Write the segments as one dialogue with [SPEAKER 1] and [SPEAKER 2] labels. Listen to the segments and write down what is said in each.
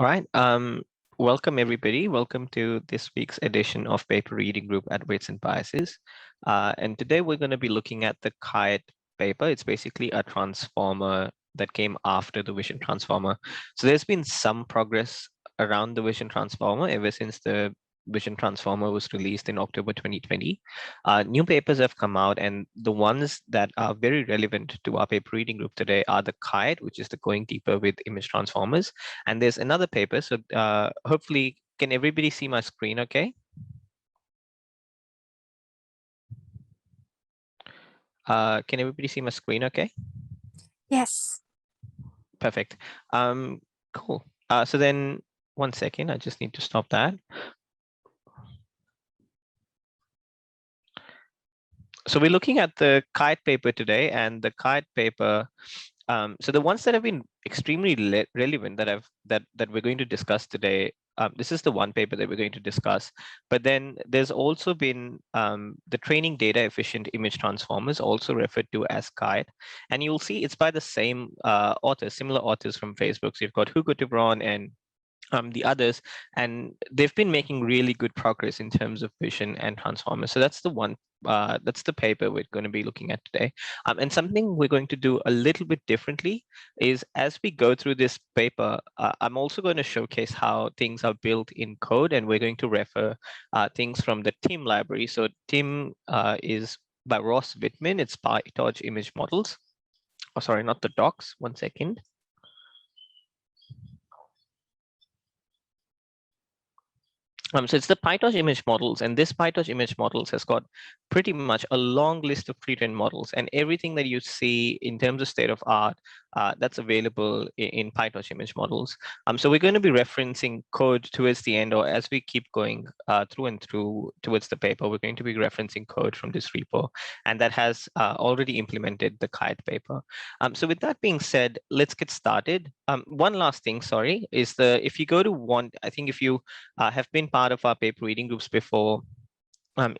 [SPEAKER 1] All right. Welcome everybody. Welcome to this week's edition of Paper Reading Group at Weights and Biases. And today we're going to be looking at the CaiT paper. It's basically a transformer that came after the vision transformer. So there's been some progress around the vision transformer ever since the vision transformer was released in October 2020. New papers have come out, and the ones that are very relevant to our paper reading group today are the CaiT, which is the Going Deeper with Image Transformers. And there's another paper. So hopefully, can everybody see my screen okay? Can everybody see my screen okay?
[SPEAKER 2] Yes.
[SPEAKER 1] Perfect. Cool. So then, one second, I just need to stop that. So we're looking at the CaiT paper today, and the CaiT paper. So the ones that have been extremely relevant that we're going to discuss today. This is the one paper that we're going to discuss, but then there's also been the training data efficient image transformers, also referred to as CaiT, and you'll see it's by the same authors, similar authors from Facebook. So you've got Hugo de Bron and the others, and they've been making really good progress in terms of vision and transformers. So that's the one, that's the paper we're going to be looking at today. And something we're going to do a little bit differently is as we go through this paper, I'm also going to showcase how things are built in code, and we're going to refer things from the TIM library. So TIM is by Ross Wittman. It's PyTorch image models. Oh, sorry, not the docs. One second. So it's the PyTorch image models, and this PyTorch image models has got pretty much a long list of pre-trained models, and everything that you see in terms of state of art that's available in PyTorch image models. So we're going to be referencing code towards the end, or as we keep going through and through towards the paper, we're going to be referencing code from this repo, and that has already implemented the CaiT paper. So with that being said, let's get started. One last thing, sorry, is if you go to one, I think if you have been part of our paper reading groups before,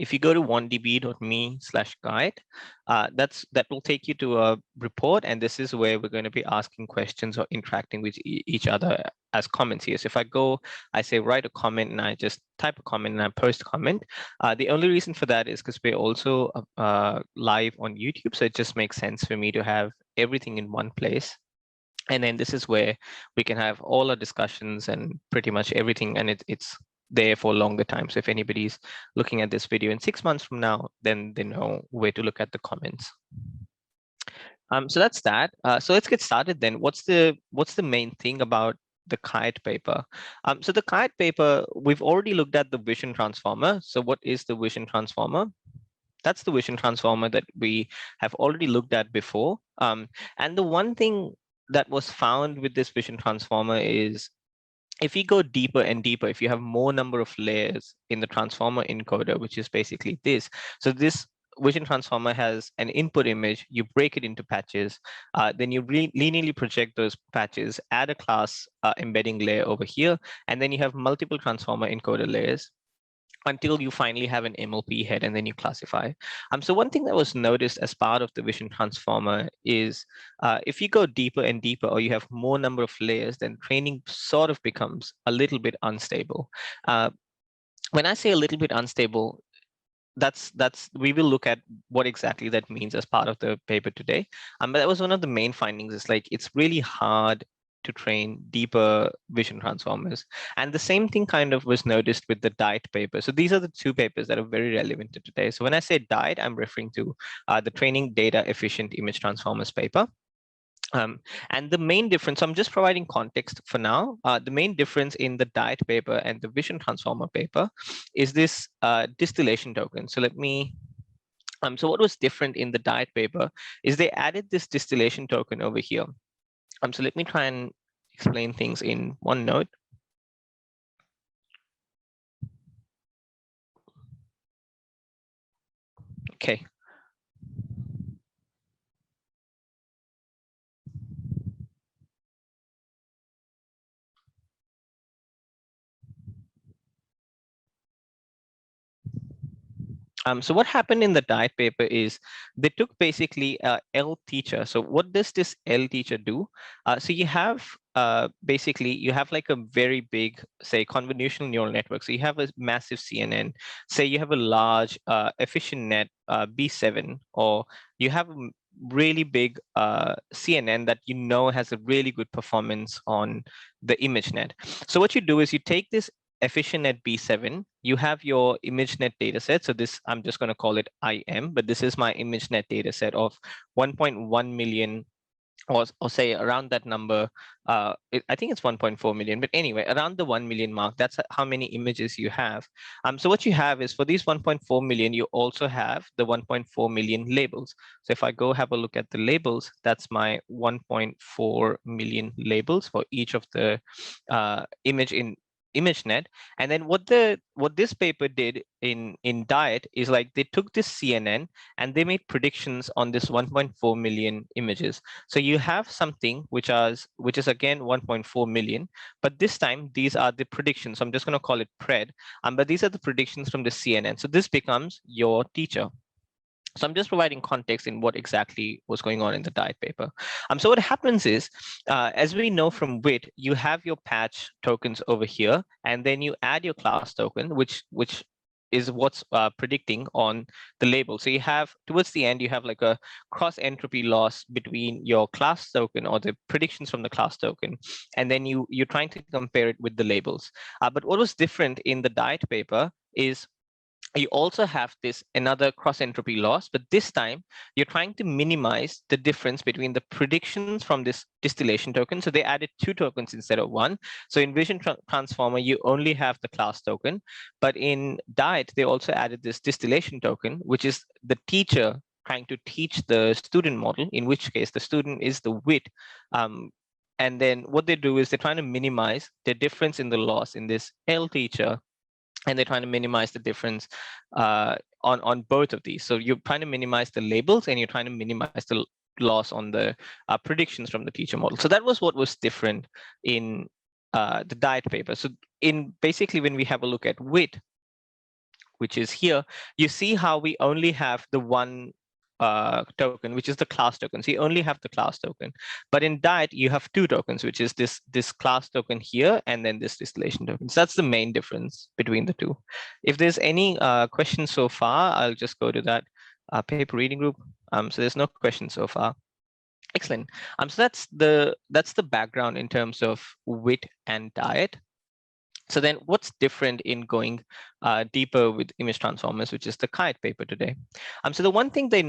[SPEAKER 1] if you go to 1db.me/CaiT, that will take you to a report, and this is where we're going to be asking questions or interacting with each other as comments here. So if I say write a comment, and I just type a comment and I post a comment. The only reason for that is because we're also live on YouTube, so it just makes sense for me to have everything in one place. And then this is where we can have all our discussions and pretty much everything, and it's there for a longer time. So if anybody's looking at this video in 6 months from now, then they know where to look at the comments. So that's that. So let's get started then. What's the main thing about the CaiT paper? So the CaiT paper, we've already looked at the vision transformer. So what is the vision transformer? That's the vision transformer that we have already looked at before. And the one thing that was found with this vision transformer is if you go deeper and deeper, if you have more number of layers in the transformer encoder, which is basically this. So this vision transformer has an input image, you break it into patches, then you linearly project those patches, add a class embedding layer over here, and then you have multiple transformer encoder layers until you finally have an MLP head, and then you classify. So one thing that was noticed as part of the vision transformer is if you go deeper and deeper, or you have more number of layers, then training sort of becomes a little bit unstable. When I say a little bit unstable, that's we will look at what exactly that means as part of the paper today. But that was one of the main findings, is like it's really hard to train deeper vision transformers. And the same thing kind of was noticed with the DIET paper. So these are the two papers that are very relevant to today. So when I say DIET, I'm referring to the Training Data Efficient Image Transformers paper. And the main difference, so I'm just providing context for now. The main difference in the DIET paper and the vision transformer paper is this distillation token. So let me, so what was different in the DIET paper is they added this distillation token over here. So let me try and explain things in one note. Okay. So what happened in the DIET paper is they took basically L teacher. So what does this L teacher do? So you have basically you have like a very big, say, convolutional neural network. So you have a massive CNN. Say you have a large efficient net B7, or you have a really big CNN that you know has a really good performance on the ImageNet. So what you do is you take this EfficientNet B7, you have your ImageNet dataset. So this, I'm just going to call it IM, but this is my ImageNet dataset of 1.1 million, or say around that number. I think it's 1.4 million, but anyway, around the 1 million mark, that's how many images you have. So what you have is, for these 1.4 million, you also have the 1.4 million labels. So if I go have a look at the labels, that's my 1.4 million labels for each of the image in ImageNet. And then what this paper did in DIET is, like, they took this CNN and they made predictions on this 1.4 million images. So you have something which is again 1.4 million, but this time these are the predictions. So I'm just going to call it pred, but these are the predictions from the CNN. So this becomes your teacher. So I'm just providing context in what exactly was going on in the DIET paper. So what happens is, as we know from WIT, you have your patch tokens over here, and then you add your class token, which is what's predicting on the label. So you have, towards the end, you have like a cross entropy loss between your class token, or the predictions from the class token, and then you're trying to compare it with the labels. But what was different in the DIET paper is, you also have this another cross entropy loss, but this time you're trying to minimize the difference between the predictions from this distillation token. So they added 2 tokens instead of 1. So in Vision Transformer, you only have the class token, but in DIET, they also added this distillation token, which is the teacher trying to teach the student model, in which case the student is the WIT. And then what they do is they're trying to minimize the difference in the loss in this L teacher, and they're trying to minimize the difference on both of these. So you're trying to minimize the labels, and you're trying to minimize the loss on the predictions from the teacher model. So that was what was different in the DIET paper. So in basically, when we have a look at WIT, which is here, you see how we only have the one token, which is the class token. So you only have the class token. But in DIET, you have 2 tokens, which is this class token here, and then this distillation token. So that's the main difference between the two. If there's any questions so far, I'll just go to that paper reading group. So there's no questions so far. Excellent. So that's the background in terms of WIT and DIET. So then what's different in going deeper with image transformers, which is the CaiT paper today? So the one thing they're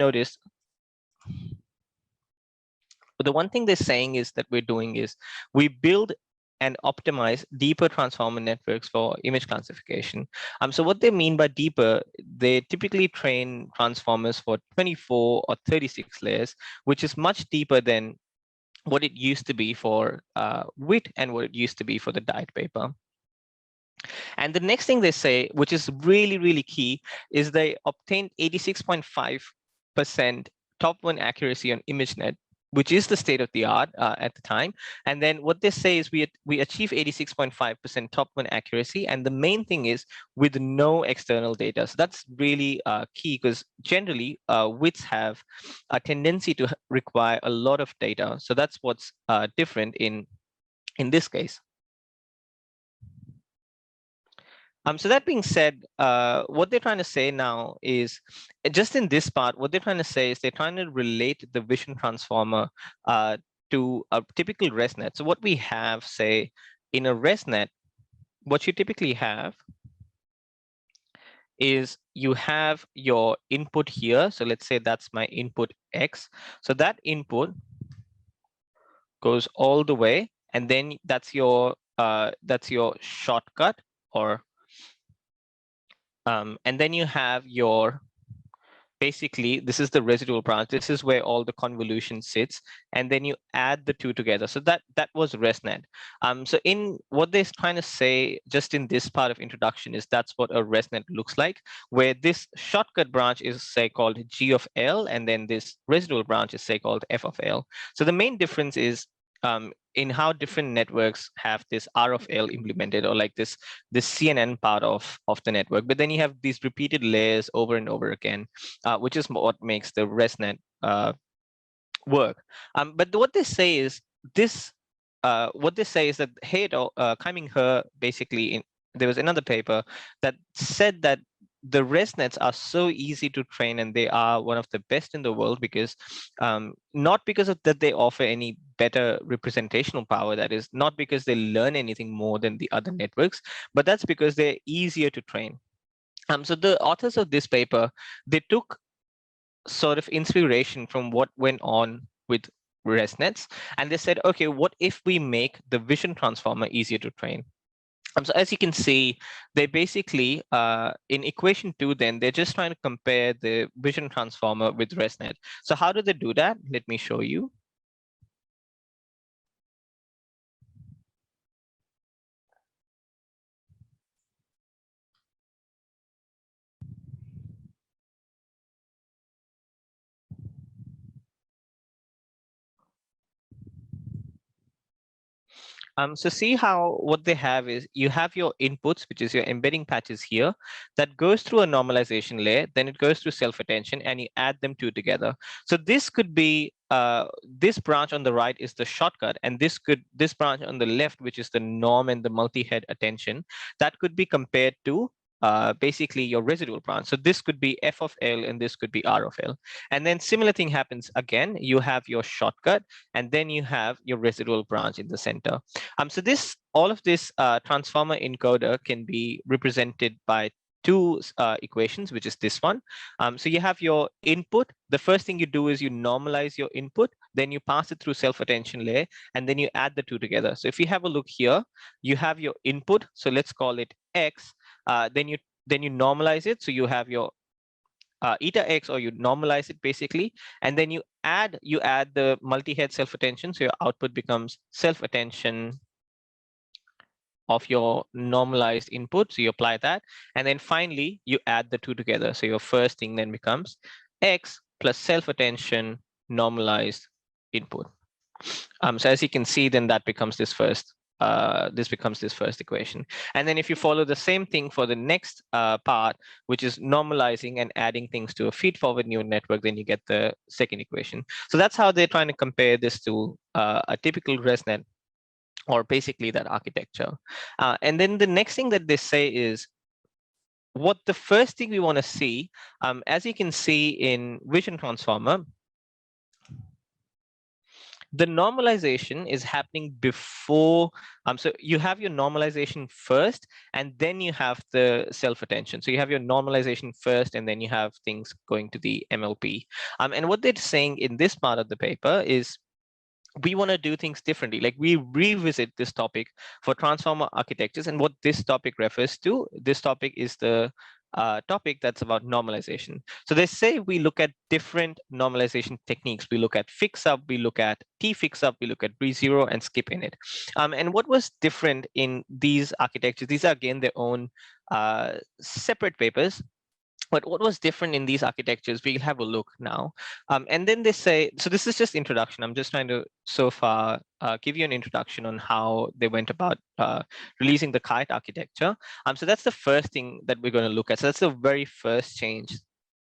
[SPEAKER 1] saying is that we're doing is, we build and optimize deeper transformer networks for image classification. So what they mean by deeper, they typically train transformers for 24 or 36 layers, which is much deeper than what it used to be for WIT and what it used to be for the DIET paper. And the next thing they say, which is really, really key, is they obtained 86.5% top 1 accuracy on ImageNet, which is the state of the art at the time. And then what they say is, we achieve 86.5% top 1 accuracy. And the main thing is with no external data. So that's really key, because generally WITs have a tendency to require a lot of data. So that's what's different in this case. So that being said, what they're trying to say now is, just in this part, what they're trying to say is they're trying to relate the vision transformer to a typical ResNet. So what we have, say, in a ResNet, what you typically have is you have your input here. So let's say that's my input X. So that input goes all the way, and then that's your shortcut, or and then you have your, basically, this is the residual branch. This is where all the convolution sits, and then you add the 2 together. So that was ResNet. So in what they're trying to say, just in this part of introduction, is that's what a ResNet looks like, where this shortcut branch is, say, called G of L, and then this residual branch is, say, called F of L. So the main difference is in how different networks have this R of L implemented, or like this CNN part of the network. But then you have these repeated layers over and over again, which is what makes the ResNet work. But what they say is, this what they say is that Kaiming He basically there was another paper that said that the ResNets are so easy to train and they are one of the best in the world because not because of that they offer any better representational power, that is not because they learn anything more than the other networks, but that's because they're easier to train. So the authors of this paper, they took sort of inspiration from what went on with ResNets, and they said, okay, what if we make the vision transformer easier to train? So as you can see, they basically, in equation 2, then they're just trying to compare the vision transformer with ResNet. So how do they do that? Let me show you. So see how what they have is you have your inputs, which is your embedding patches here, that goes through a normalization layer, then it goes through self-attention, and you add them two together. So this could be this branch on the right is the shortcut, and this branch on the left, which is the norm and the multi-head attention, that could be compared to basically your residual branch. So this could be F of L and this could be R of L. And then similar thing happens again. You have your shortcut and then you have your residual branch in the center. So all of this transformer encoder can be represented by two equations, which is this one. So you have your input. The first thing you do is you normalize your input, then you pass it through self-attention layer, and then you add the two together. So if you have a look here, you have your input. So let's call it X. Then you normalize it. So you have your eta X, or you normalize it basically, and then you add the multi-head self-attention. So your output becomes self-attention of your normalized input. So you apply that. And then finally, you add the two together. So your first thing then becomes X plus self-attention normalized input. So as you can see, then that becomes this first equation. And then if you follow the same thing for the next part, which is normalizing and adding things to a feed-forward neural network, then you get the second equation. So that's how they're trying to compare this to a typical ResNet, or basically that architecture. And then the next thing that they say is, what the first thing we want to see, as you can see in Vision Transformer, the normalization is happening before. So you have your normalization first, and then you have the self-attention. So you have your normalization first, and then you have things going to the MLP. And what they're saying in this part of the paper is, we want to do things differently. Like, we revisit this topic for transformer architectures, and what this topic refers to, this topic is the topic that's about normalization. So they say we look at different normalization techniques. We look at fix-up, we look at T-fix-up, we look at re-zero and skip init. And what was different in these architectures, these are again their own separate papers, but what was different in these architectures, we'll have a look now. And then they say, so this is just introduction. I'm just trying to so far give you an introduction on how they went about releasing the CaiT architecture. So that's the first thing that we're going to look at. So that's the very first change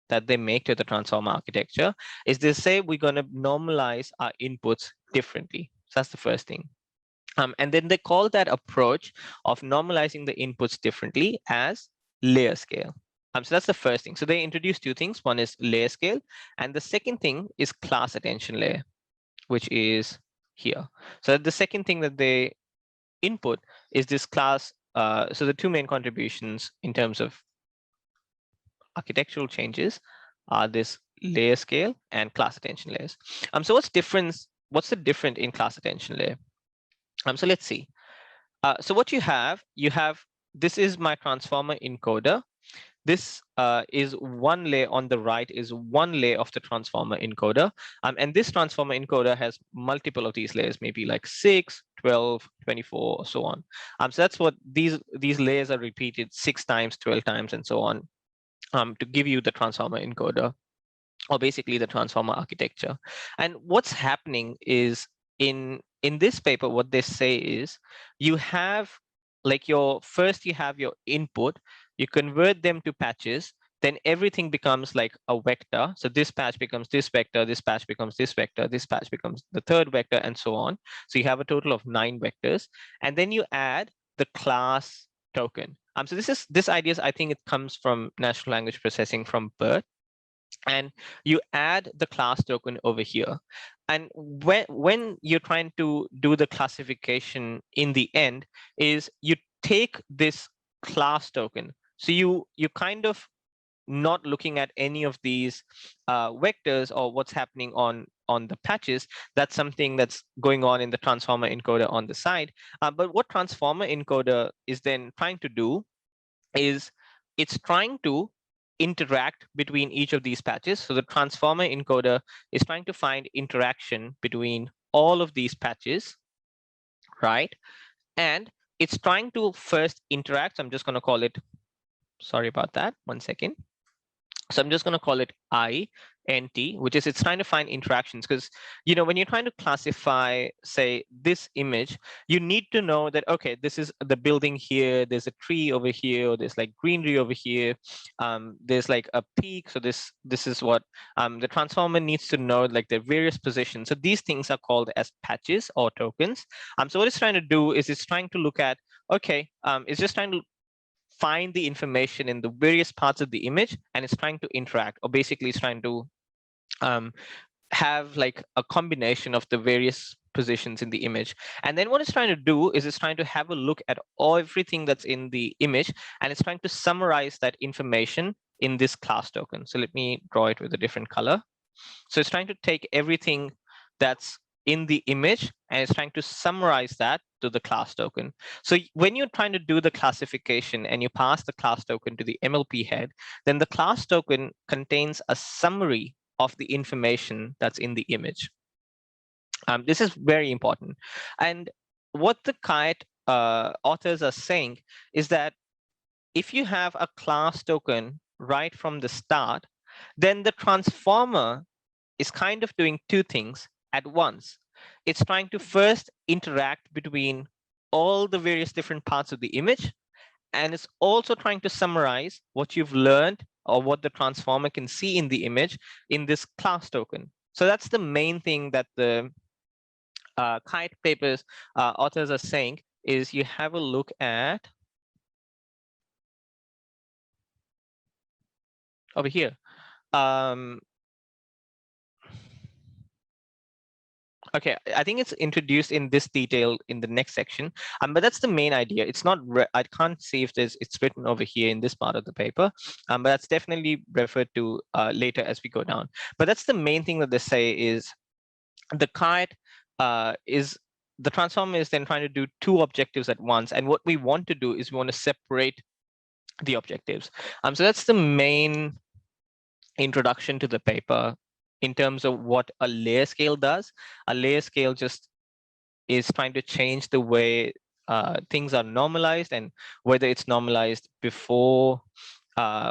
[SPEAKER 1] that they make to the transformer architecture, is they say we're going to normalize our inputs differently. So that's the first thing. And then they call that approach of normalizing the inputs differently as layer scale. So that's the first thing. So they introduced two things. One is layer scale, and the second thing is class attention layer, which is here. So the second thing that they input is this class. So the two main contributions in terms of architectural changes are this layer scale and class attention layers. So what's the difference in class attention layer? So let's see. So what you have, this is my transformer encoder. This is one layer on the right, is one layer of the transformer encoder. And this transformer encoder has multiple of these layers, maybe like 6, 12, 24, or so on. So that's what these layers are repeated 6 times, 12 times, and so on, to give you the transformer encoder, or basically the transformer architecture. And what's happening is, in this paper, what they say is, you have like you have your input, you convert them to patches, then everything becomes like a vector. So this patch becomes this vector, this patch becomes this vector, this patch becomes the third vector, and so on. So you have a total of 9 vectors, and then you add the class token. So this idea, I think it comes from natural language processing from BERT, and you add the class token over here. And when you're trying to do the classification in the end, is you take this class token. So you kind of not looking at any of these vectors or what's happening on the patches. That's something that's going on in the transformer encoder on the side. But what transformer encoder is then trying to do is it's trying to interact between each of these patches. So the transformer encoder is trying to find interaction between all of these patches, right? And it's trying to first interact. So I'm just going to call it, sorry about that, 1 second. So I'm just going to call it INT, which is it's trying to find interactions, because when you're trying to classify, say, this image, you need to know that, okay, this is the building here, there's a tree over here, or there's like greenery over here, there's like a peak. So this is what the transformer needs to know, like the various positions. So these things are called as patches or tokens. So what it's trying to do is it's trying to look at, okay, it's just trying to find the information in the various parts of the image, and it's trying to interact, or basically it's trying to have like a combination of the various positions in the image. And then what it's trying to do is it's trying to have a look at everything that's in the image, and it's trying to summarize that information in this class token. So let me draw it with a different color. So it's trying to take everything that's in the image, and it's trying to summarize that to the class token. So when you're trying to do the classification and you pass the class token to the MLP head, then the class token contains a summary of the information that's in the image. This is very important. And what the CaiT authors are saying is that if you have a class token right from the start, then the transformer is kind of doing 2 things at once. It's trying to first interact between all the various different parts of the image, and it's also trying to summarize what you've learned or what the transformer can see in the image in this class token. So that's the main thing that the CaiT papers authors are saying, is you have a look at over here. Okay, I think it's introduced in this detail in the next section, but that's the main idea. It's not, I can't see if it's written over here in this part of the paper, but that's definitely referred to later as we go down. But that's the main thing that they say, is the CaiT is, the transformer is then trying to do 2 objectives at once. And what we want to do is we want to separate the objectives. So that's the main introduction to the paper in terms of what a layer scale does. A layer scale just is trying to change the way things are normalized, and whether it's normalized before,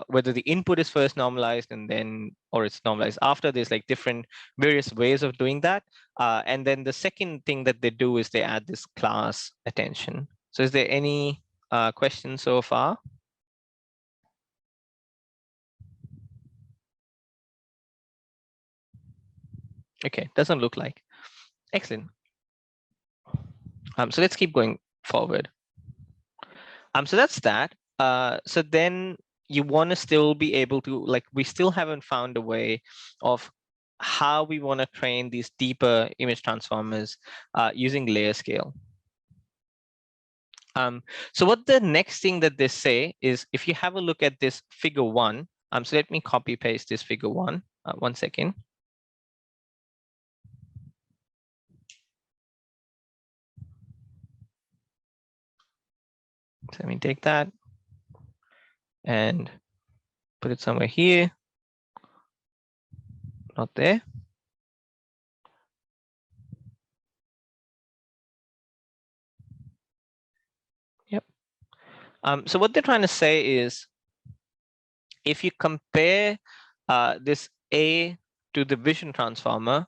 [SPEAKER 1] whether the input is first normalized and then, or it's normalized after. There's like different various ways of doing that. And then the second thing that they do is they add this class attention. So is there any questions so far? Okay, doesn't look like. Excellent. So let's keep going forward. So that's that. So then you want to still be able to, like, we still haven't found a way of how we want to train these deeper image transformers using layer scale. So what the next thing that they say is, if you have a look at this figure 1, so let me copy paste this figure 1, 1 second. So let me take that and put it somewhere here, not there. Yep. So what they're trying to say is, if you compare this A to the vision transformer,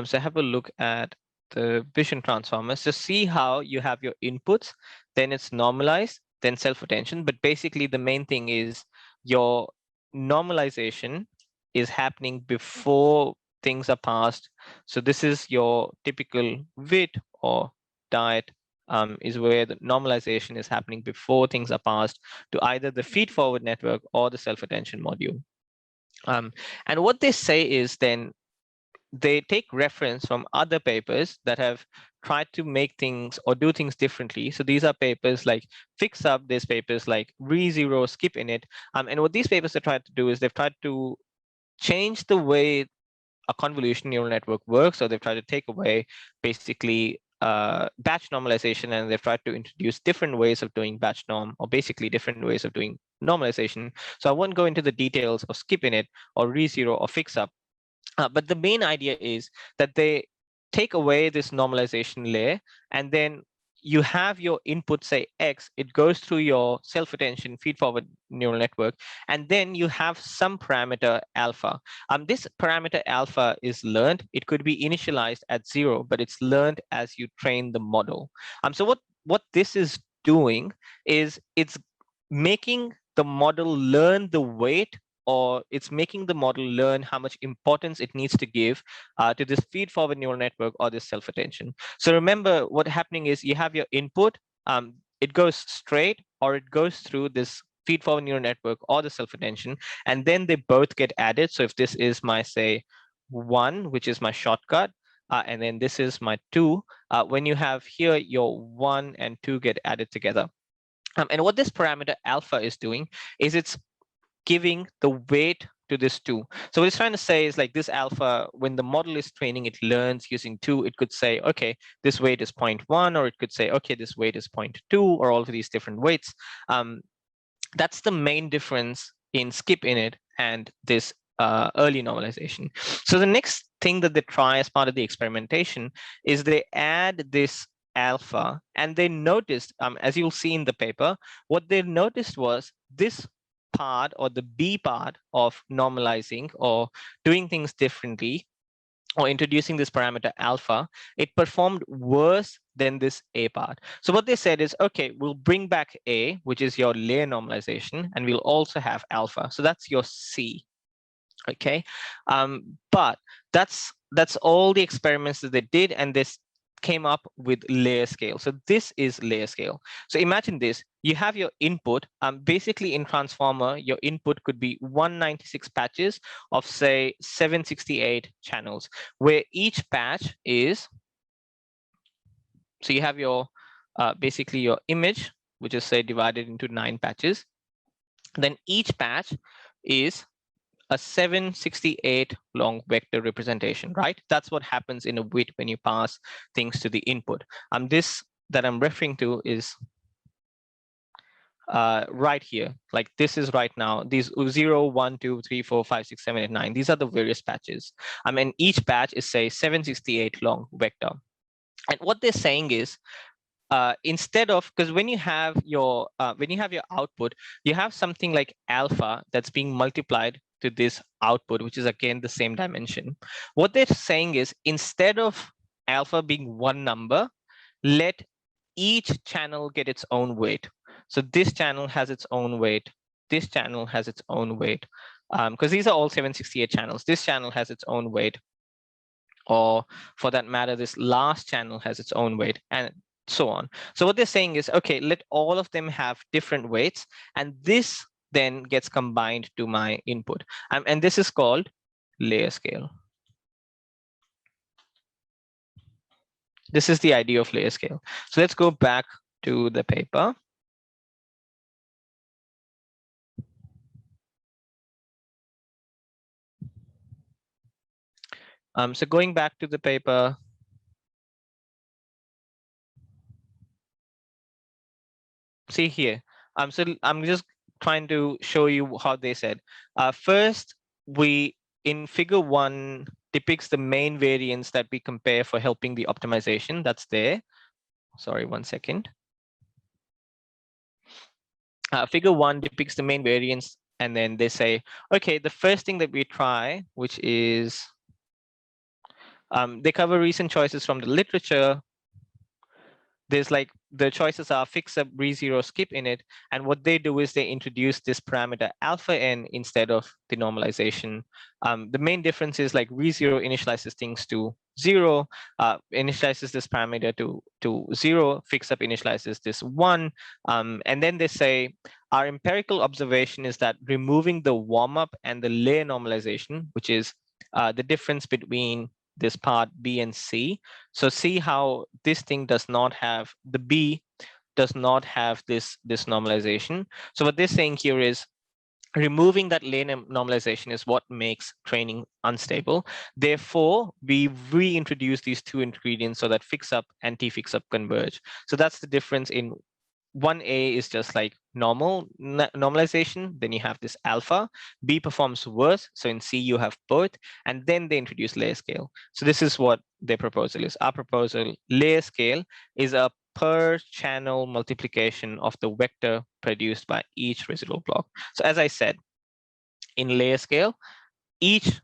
[SPEAKER 1] so have a look at the vision transformer. So see how you have your inputs, then it's normalized, then self-attention. But basically the main thing is your normalization is happening before things are passed. So this is your typical WIT or diet, is where the normalization is happening before things are passed to either the feed-forward network or the self-attention module. And what they say is then they take reference from other papers that have tried to make things or do things differently. So these are papers like Fix Up, there's papers like ReZero, Skip Init. And what these papers have tried to do is they've tried to change the way a convolutional neural network works. So they've tried to take away basically batch normalization, and they've tried to introduce different ways of doing batch norm, or basically different ways of doing normalization. So I won't go into the details of Skip Init or ReZero or Fix Up. But the main idea is that they take away this normalization layer, and then you have your input, say X, it goes through your self-attention feed-forward neural network, and then you have some parameter alpha. This parameter alpha is learned. It could be initialized at 0, but it's learned as you train the model. So what this is doing is it's making the model learn the weight, or it's making the model learn how much importance it needs to give to this feed-forward neural network or this self-attention. So remember, what happening is you have your input, it goes straight or it goes through this feed-forward neural network or the self-attention, and then they both get added. So if this is my, say, 1, which is my shortcut, and then this is my 2, when you have here your 1 and 2 get added together. And what this parameter alpha is doing is it's giving the weight to this 2. So what it's trying to say is like this alpha, when the model is training, it learns using 2. It could say, okay, this weight is 0.1, or it could say, okay, this weight is 0.2, or all of these different weights. That's the main difference in Skip Init and this early normalization. So the next thing that they try as part of the experimentation is they add this alpha, and they noticed, as you'll see in the paper, what they noticed was this part, or the B part of normalizing or doing things differently, or introducing this parameter alpha, it performed worse than this A part. So what they said is, okay, we'll bring back A, which is your layer normalization, and we'll also have alpha. So that's your C. Okay, but that's all the experiments that they did, and this came up with layer scale. So this is layer scale. So imagine this, you have your input, basically in transformer, your input could be 196 patches of, say, 768 channels, where each patch is, so you have your basically your image, which is, say, divided into 9 patches. Then each patch is a 768 long vector representation, right? That's what happens in a WIT when you pass things to the input. This that I'm referring to is right here. Like this is right now, these 0, 1, 2, 3, 4, 5, 6, 7, 8, 9. These are the various patches. And each patch is, say, 768 long vector. And what they're saying is, instead of, because when you have your output, you have something like alpha that's being multiplied to this output, which is again the same dimension. What they're saying is, instead of alpha being one number, let each channel get its own weight. So this channel has its own weight. This channel has its own weight. Because these are all 768 channels. This channel has its own weight. Or for that matter, this last channel has its own weight, and so on. So what they're saying is, okay, let all of them have different weights, and this then gets combined to my input. And this is called layer scale. This is the idea of layer scale. So let's go back to the paper. So going back to the paper, see here. So I'm just trying to show you how they said. First, in figure 1 depicts the main variance that we compare for helping the optimization. That's there. Sorry, 1 second. Figure 1 depicts the main variance, and then they say, okay, the first thing that we try, which is, they cover recent choices from the literature. there's like the choices are fix up, re-zero, skip init. And what they do is they introduce this parameter alpha n instead of the normalization. The main difference is like re-zero initializes things to 0, initializes this parameter to 0, fix up initializes this 1. And then they say, our empirical observation is that removing the warm-up and the layer normalization, which is the difference between this part B and C. So see how this thing does not have, the B does not have this normalization. So what they're saying here is removing that layer normalization is what makes training unstable. Therefore, we reintroduce these two ingredients so that fix up and T-fix up converge. So that's the difference in 1A is just like normal normalization. Then you have this alpha. B performs worse. So in C, you have both. And then they introduce layer scale. So this is what their proposal is. Our proposal, layer scale, is a per channel multiplication of the vector produced by each residual block. So as I said, in layer scale, each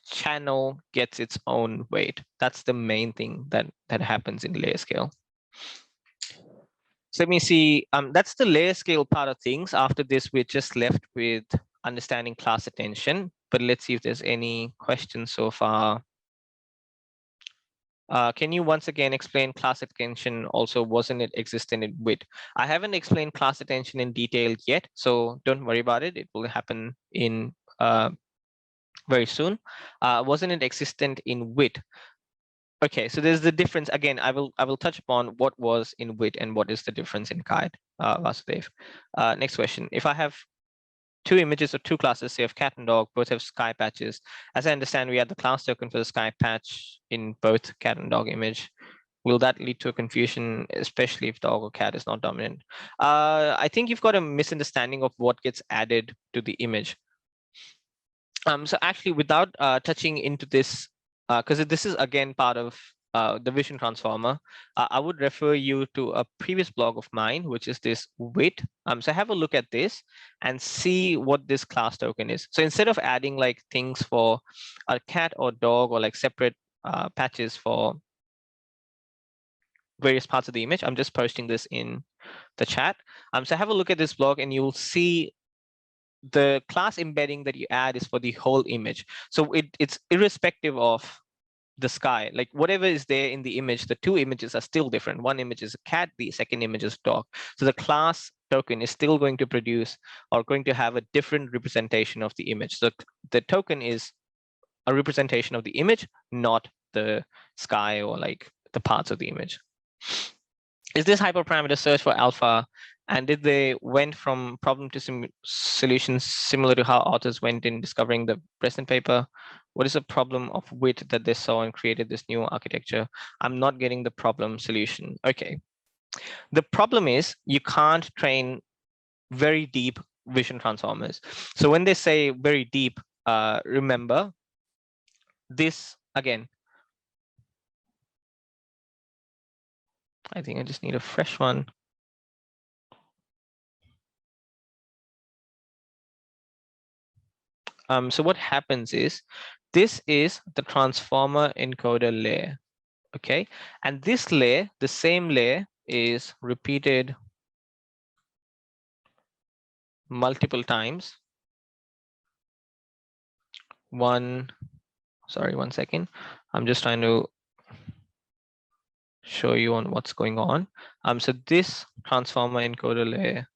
[SPEAKER 1] channel gets its own weight. That's the main thing that happens in layer scale. So let me see, that's the layer scale part of things. After this, we're just left with understanding class attention, but let's see if there's any questions so far. Can you once again explain class attention? Also, wasn't it existent in WIT? I haven't explained class attention in detail yet, so don't worry about it. It will happen in very soon. Wasn't it existent in WIT? Okay, so there's the difference. Again, I will touch upon what was in WIT and what is the difference in CaiT, Vasudev. Next question. If I have two images of two classes, say of cat and dog, both have sky patches. As I understand, we had the class token for the sky patch in both cat and dog image. Will that lead to a confusion, especially if dog or cat is not dominant? I think you've got a misunderstanding of what gets added to the image. So actually, without touching into this, because this is again part of the vision transformer, I would refer you to a previous blog of mine, which is this WIT. So have a look at this and see what this class token is. So instead of adding like things for a cat or dog or like separate patches for various parts of the image, I'm just posting this in the chat. So have a look at this blog and you'll see the class embedding that you add is for the whole image. So it's irrespective of the sky, like whatever is there in the image, the two images are still different. One image is a cat, the second image is a dog. So the class token is still going to produce or going to have a different representation of the image. So the token is a representation of the image, not the sky or like the parts of the image. Is this hyperparameter search for alpha? And did they went from problem to solutions similar to how authors went in discovering the present paper? What is the problem of WIT that they saw and created this new architecture? I'm not getting the problem solution. Okay. The problem is you can't train very deep vision transformers. So when they say very deep, remember this again. I think I just need a fresh one. So what happens is, this is the transformer encoder layer, okay? And this layer, the same layer, is repeated multiple times. One second. I'm just trying to show you on what's going on. So this transformer encoder layer,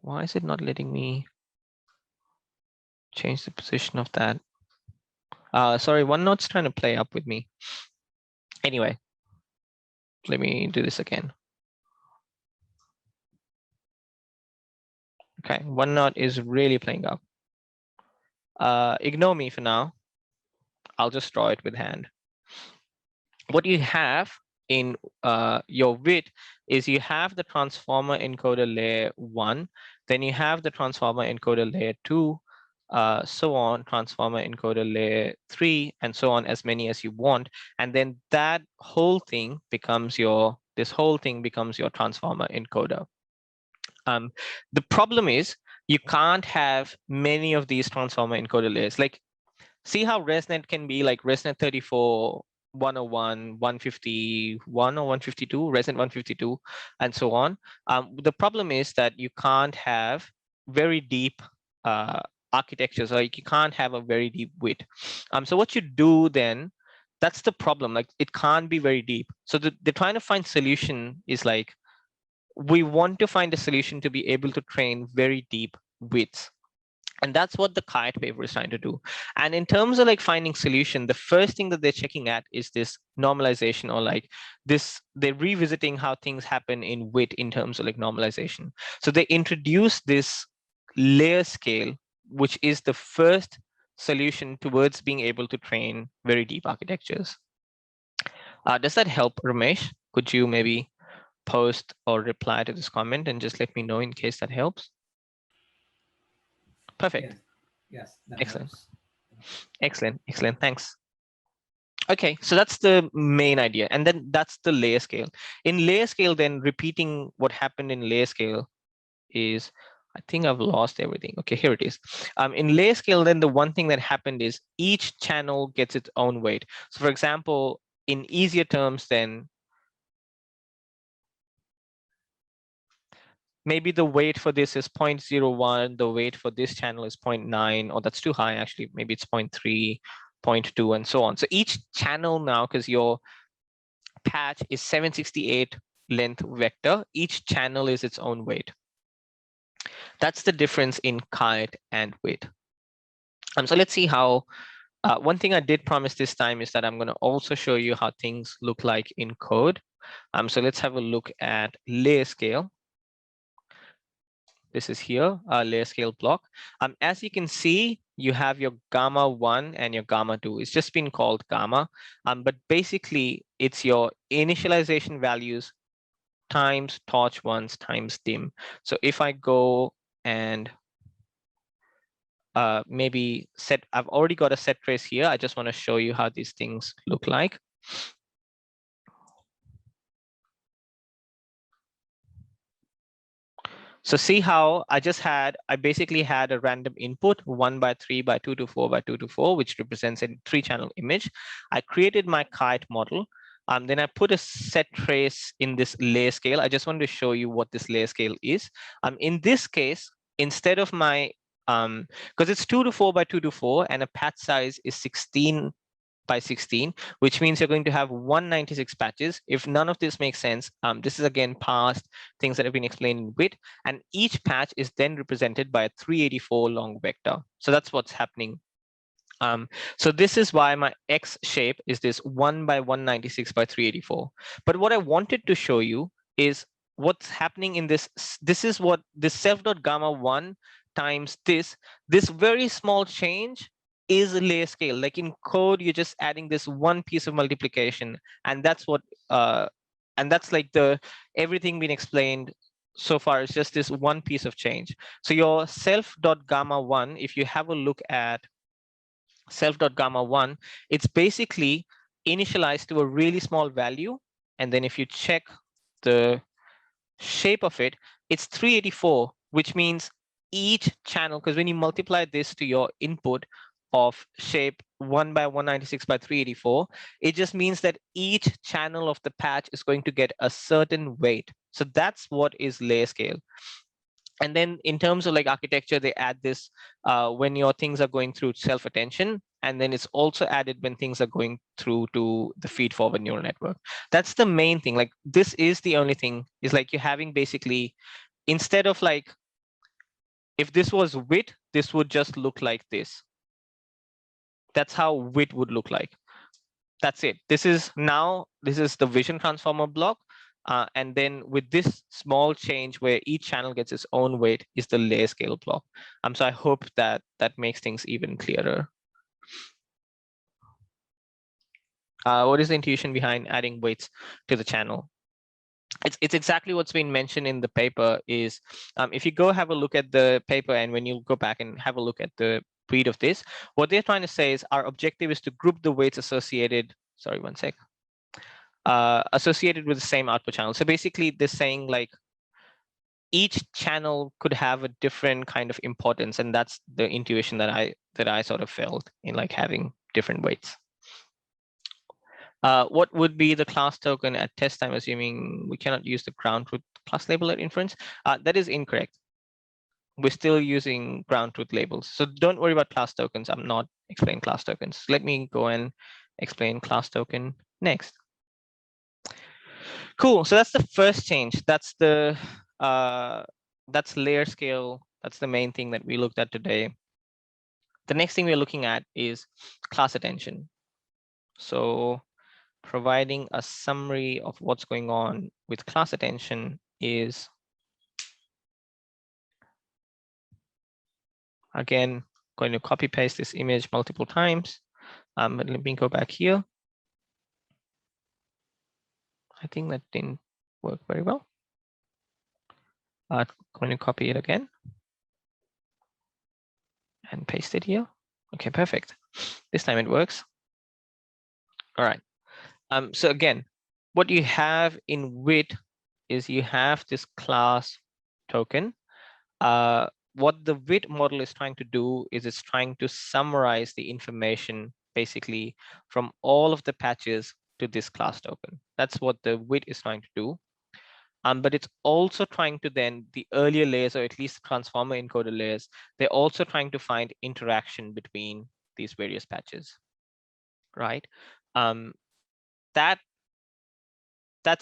[SPEAKER 1] why is it not letting me change the position of that? Sorry, OneNote's trying to play up with me. Anyway, let me do this again. Okay, OneNote is really playing up. Ignore me for now. I'll just draw it with hand. What you have in your WIT is you have the transformer encoder layer 1, then you have the transformer encoder layer 2, so on, transformer encoder layer 3, and so on, as many as you want. And then that whole thing becomes your, this whole thing becomes your transformer encoder. The problem is you can't have many of these transformer encoder layers. Like, see how ResNet can be like ResNet 34 101, 151 or 152, resident 152, and so on. The problem is that you can't have very deep architectures, or you can't have a very deep width. So what you do then, that's the problem, like it can't be very deep. So they're trying to find solution is like, we want to find a solution to be able to train very deep widths. And that's what the CaiT paper is trying to do. And in terms of like finding solution, the first thing that they're checking at is this normalization, or like this, they're revisiting how things happen in width in terms of like normalization. So they introduce this layer scale, which is the first solution towards being able to train very deep architectures. Does that help, Ramesh? Could you maybe post or reply to this comment and just let me know in case that helps? Perfect.
[SPEAKER 3] Yes, that
[SPEAKER 1] Excellent.
[SPEAKER 3] helps.
[SPEAKER 1] Excellent. Excellent. Thanks. Okay, so that's the main idea. And then that's the layer scale. In layer scale, then repeating what happened in layer scale is, I think I've lost everything. Okay, here it is. In layer scale, then the one thing that happened is each channel gets its own weight. So for example, in easier terms, then maybe the weight for this is 0.01, the weight for this channel is 0.9, or that's too high actually, maybe it's 0.3, 0.2, and so on. So each channel now, because your patch is 768 length vector, each channel is its own weight. That's the difference in CaiT and width. So let's see how, one thing I did promise this time is that I'm going to also show you how things look like in code. So let's have a look at layer scale. This is here, a layer scale block. As you can see, you have your gamma 1 and your gamma 2. It's just been called gamma, but basically it's your initialization values times torch ones times dim. So if I go and maybe set, I've already got a set trace here. I just want to show you how these things look like. So see how I basically had a random input 1 by 3 by 2 to 4 by 2 to 4, which represents a 3-channel image. I created my CaiT model. Then I put a set trace in this layer scale. I just wanted to show you what this layer scale is. In this case, instead of my, because it's 2 to 4 by 2 to 4, and a patch size is 16 by 16, which means you're going to have 196 patches. If none of this makes sense, this is again past things that have been explained in width, and each patch is then represented by a 384 long vector. So that's what's happening. So this is why my X shape is this 1 by 196 by 384. But what I wanted to show you is what's happening in this. This is what this self.gamma 1 times this very small change is a layer scale. Like in code, you're just adding this one piece of multiplication, and that's what and that's like the everything been explained so far is just this one piece of change. So your self.gamma 1, if you have a look at self.gamma 1, it's basically initialized to a really small value, and then if you check the shape of it, it's 384, which means each channel, because when you multiply this to your input of shape 1 by 196 by 384, it just means that each channel of the patch is going to get a certain weight. So that's what is layer scale. And then in terms of like architecture, they add this when your things are going through self-attention, and then it's also added when things are going through to the feed-forward neural network. That's the main thing. Like this is the only thing, is like you're having basically, instead of like, if this was width, this would just look like this. That's how width would look like. That's it. This is the vision transformer block. And then with this small change where each channel gets its own weight is the layer scale block. So I hope that that makes things even clearer. What is the intuition behind adding weights to the channel? It's exactly what's been mentioned in the paper. Is if you go have a look at the paper, and when you go back and have a look at the read of this, what they're trying to say is our objective is to group the weights associated. Sorry, one sec. Associated with the same output channel. So basically, they're saying like each channel could have a different kind of importance, and that's the intuition that I sort of felt in like having different weights. What would be the class token at test time, assuming we cannot use the ground truth class label at inference? That is incorrect. We're still using ground truth labels. So don't worry about class tokens. I'm not explaining class tokens. Let me go and explain class token next. Cool. So that's the first change. That's the that's layer scale. That's the main thing that we looked at today. The next thing we're looking at is class attention. So providing a summary of what's going on with class attention is, again, going to copy paste this image multiple times. But let me go back here. I think that didn't work very well. Going to copy it again and paste it here. Okay, perfect. This time it works. All right. So again, what you have in WIT is you have this class token. What the WIT model is trying to do is it's trying to summarize the information basically from all of the patches to this class token. That's what the WIT is trying to do. But it's also trying to then, the earlier layers, or at least transformer encoder layers, they're also trying to find interaction between these various patches, right? That's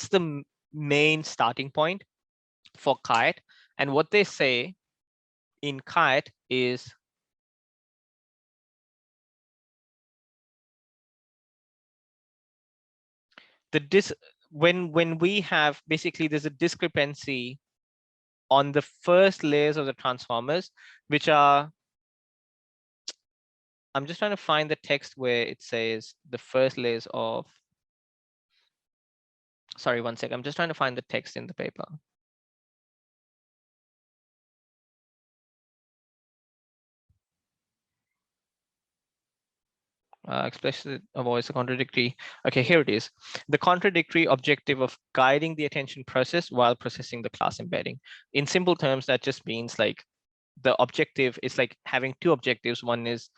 [SPEAKER 1] the main starting point for CaiT. And what they say in CaiT is when we have, basically there's a discrepancy on the first layers of the transformers, which are, I'm just trying to find the text where it says the first layers of, sorry, one sec, I'm just trying to find the text in the paper. Explicit avoids the contradictory. Okay, here it is. The contradictory objective of guiding the attention process while processing the class embedding. In simple terms, that just means like the objective is like having two objectives. One is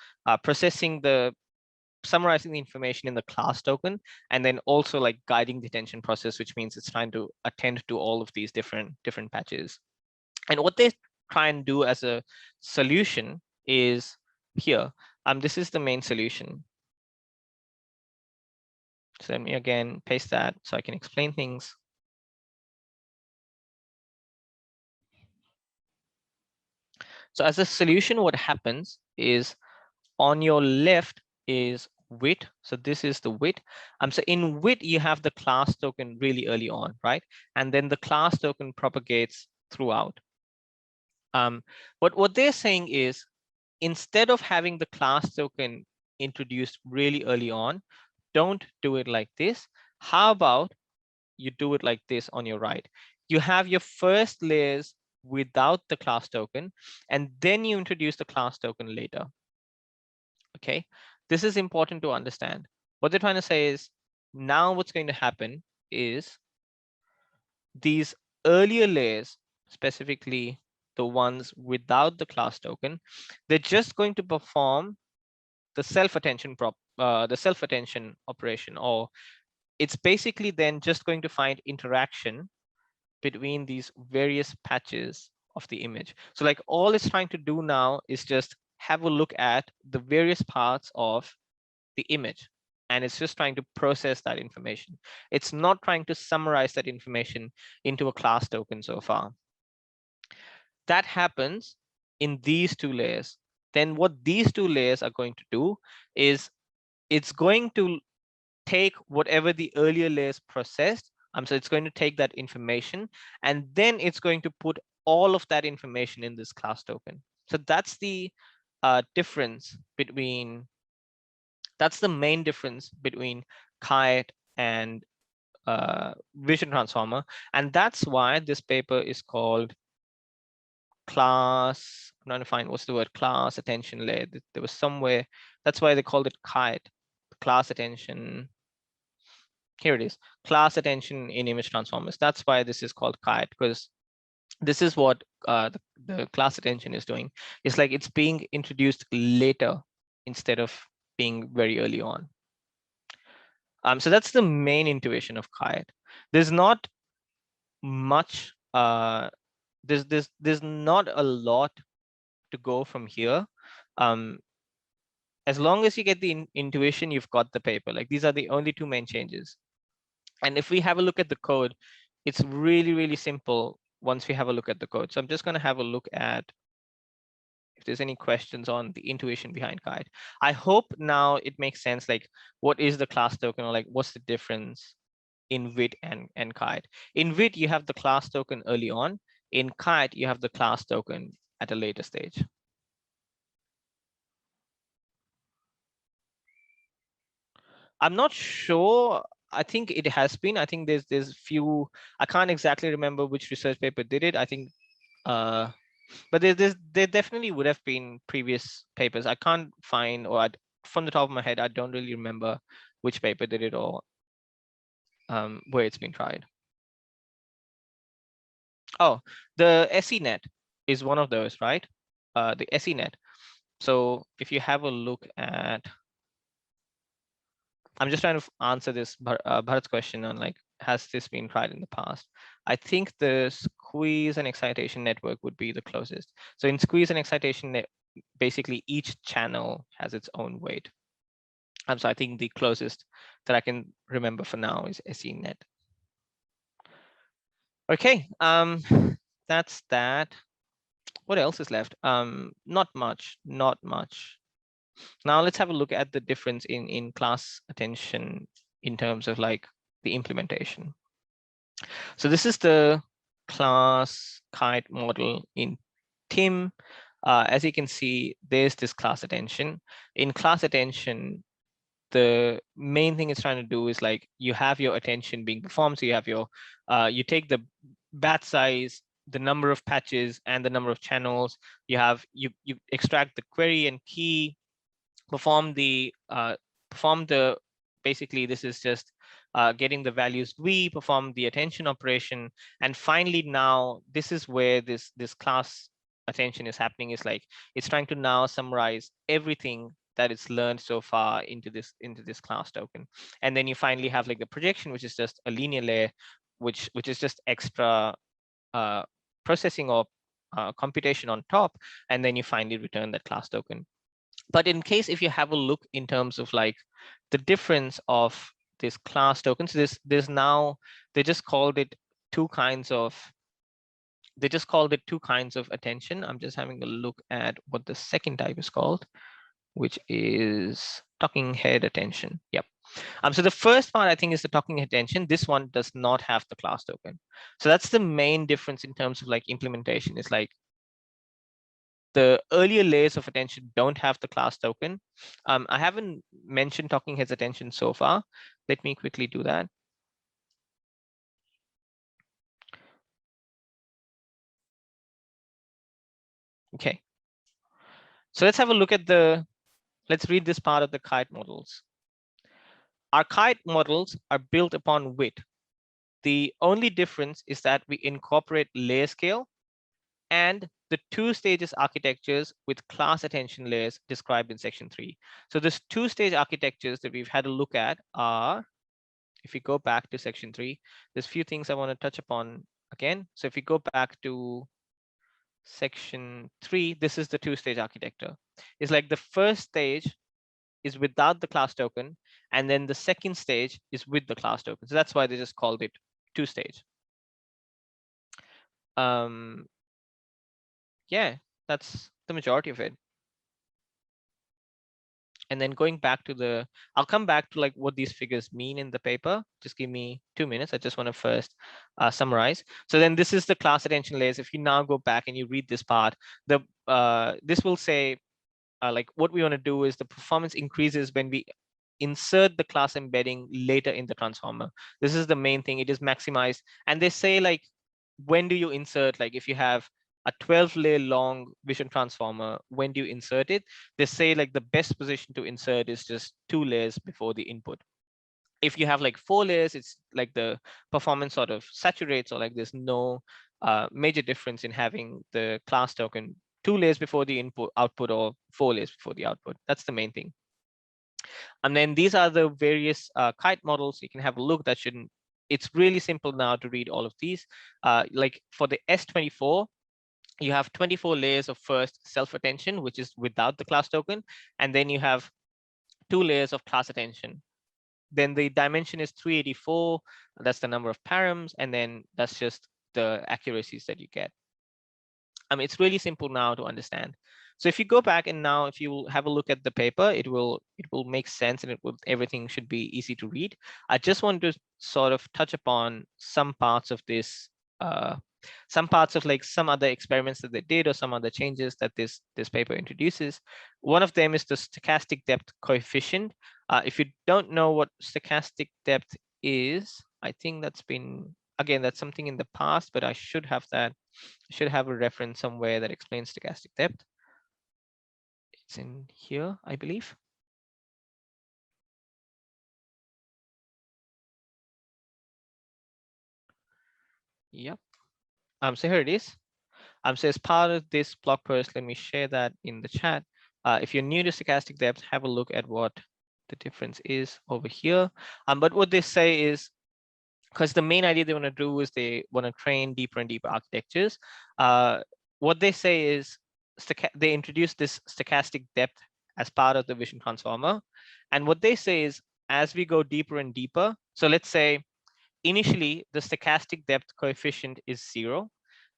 [SPEAKER 1] summarizing the information in the class token, and then also like guiding the attention process, which means it's trying to attend to all of these different patches. And what they try and do as a solution is here. This is the main solution. So let me again paste that so I can explain things. So as a solution, what happens is on your left is WIT. So this is the WIT. So in WIT, you have the class token really early on, right? And then the class token propagates throughout. But what they're saying is, instead of having the class token introduced really early on, don't do it like this. How about you do it like this on your right? You have your first layers without the class token, and then you introduce the class token later. Okay, this is important to understand. What they're trying to say is, now what's going to happen is these earlier layers, specifically the ones without the class token, they're just going to perform the self-attention operation, or it's basically then just going to find interaction between these various patches of the image. So like all it's trying to do now is just have a look at the various parts of the image, and it's just trying to process that information. It's not trying to summarize that information into a class token so far. That happens in these two layers. Then what these two layers are going to do is it's going to take whatever the earlier layers processed. So it's going to take that information, and then it's going to put all of that information in this class token. So that's the difference between, that's the main difference between CaiT and vision transformer. And that's why this paper is called class, I'm trying to find what's the word, class attention layer. There was somewhere, that's why they called it CaiT, class attention. Here it is, class attention in image transformers. That's why this is called CaiT, because this is what the class attention is doing. It's like it's being introduced later instead of being very early on. So that's the main intuition of CaiT. There's not much, there's not a lot to go from here. As long as you get the intuition, you've got the paper. Like, these are the only two main changes. And if we have a look at the code, it's really, really simple once we have a look at the code. So I'm just going to have a look at if there's any questions on the intuition behind CaiT. I hope now it makes sense, like, what is the class token, or like what's the difference in VIT and CaiT. In VIT, you have the class token early on. In CaiT, you have the class token at a later stage. I'm not sure. I think it has been. I think there's few. I can't exactly remember which research paper did it. I think, but there definitely would have been previous papers. I can't find, or from the top of my head, I don't really remember which paper did it, or where it's been tried. Oh, the SENet is one of those, right? The SENet. So if you have a look at, I'm just trying to answer this Bharat's question on, like, has this been tried in the past? I think the squeeze and excitation network would be the closest. So in squeeze and excitation net, basically each channel has its own weight. So I think the closest that I can remember for now is SENet. Okay, that's that. What else is left? Not much, not much. Now let's have a look at the difference in class attention in terms of, like, the implementation. So this is the class CaiT model in TIM. As you can see, there's this class attention. In class attention, the main thing it's trying to do is, like, you have your attention being performed. So you have your, you take the batch size, the number of patches, and the number of channels. You extract the query and key, perform the basically this is just getting the values, we perform the attention operation, and finally now this is where this class attention is happening. Is like, it's trying to now summarize everything that it's learned so far into this class token. And then you finally have, like, the projection, which is just a linear layer, which is just extra processing or computation on top, and then you finally return that class token. But in case if you have a look in terms of, like, the difference of this class tokens, there's now, they just called it two kinds of attention. I'm just having a look at what the second type is called, which is talking head attention. Yep. So the first part, I think, is the talking head attention. This one does not have the class token. So that's the main difference in terms of, like, implementation. Is like, the earlier layers of attention don't have the class token. I haven't mentioned talking heads attention so far. Let me quickly do that. Okay. So let's have a look at let's read this part of the CaiT models. Our CaiT models are built upon WIT. The only difference is that we incorporate layer scale and the two stages architectures with class attention layers described in section 3. So this two-stage architectures that we've had a look at are, if we go back to section 3, there's a few things I want to touch upon again. So if we go back to section 3, this is the two-stage architecture. It's like the first stage is without the class token, and then the second stage is with the class token. So that's why they just called it two-stage. Yeah, that's the majority of it. And then going back to I'll come back to, like, what these figures mean in the paper. Just give me 2 minutes. I just want to first summarize. So then this is the class attention layers. If you now go back and you read this part, this will say, like, what we want to do is the performance increases when we insert the class embedding later in the transformer. This is the main thing. It is maximized. And they say, like, when do you insert, like, if you have a 12-layer long vision transformer, when do you insert it? They say, like, the best position to insert is just 2 layers before the input. If you have, like, 4 layers, it's like the performance sort of saturates, or, like, there's no major difference in having the class token 2 layers before the output, or 4 layers before the output. That's the main thing. And then these are the various CaiT models. You can have a look. That shouldn't. It's really simple now to read all of these. Like for the S24, you have 24 layers of first self-attention, which is without the class token. And then you have 2 layers of class attention. Then the dimension is 384. That's the number of params. And then that's just the accuracies that you get. It's really simple now to understand. So if you go back and now if you have a look at the paper, it will make sense, and everything should be easy to read. I just want to sort of touch upon some parts of this, some parts of like some other experiments that they did or some other changes that this paper introduces. One of them is the stochastic depth coefficient. If you don't know what stochastic depth is, I think that's been, again, that's something in the past, but I should have that. I should have a reference somewhere that explains stochastic depth. It's in here, I believe. Yep. So here it is. So as part of this blog post, let me share that in the chat. If you're new to stochastic depth, have a look at what the difference is over here. But what they say is, because the main idea they want to do is they want to train deeper and deeper architectures. What they say is they introduce this stochastic depth as part of the vision transformer. And what they say is, as we go deeper and deeper, so let's say initially the stochastic depth coefficient is 0.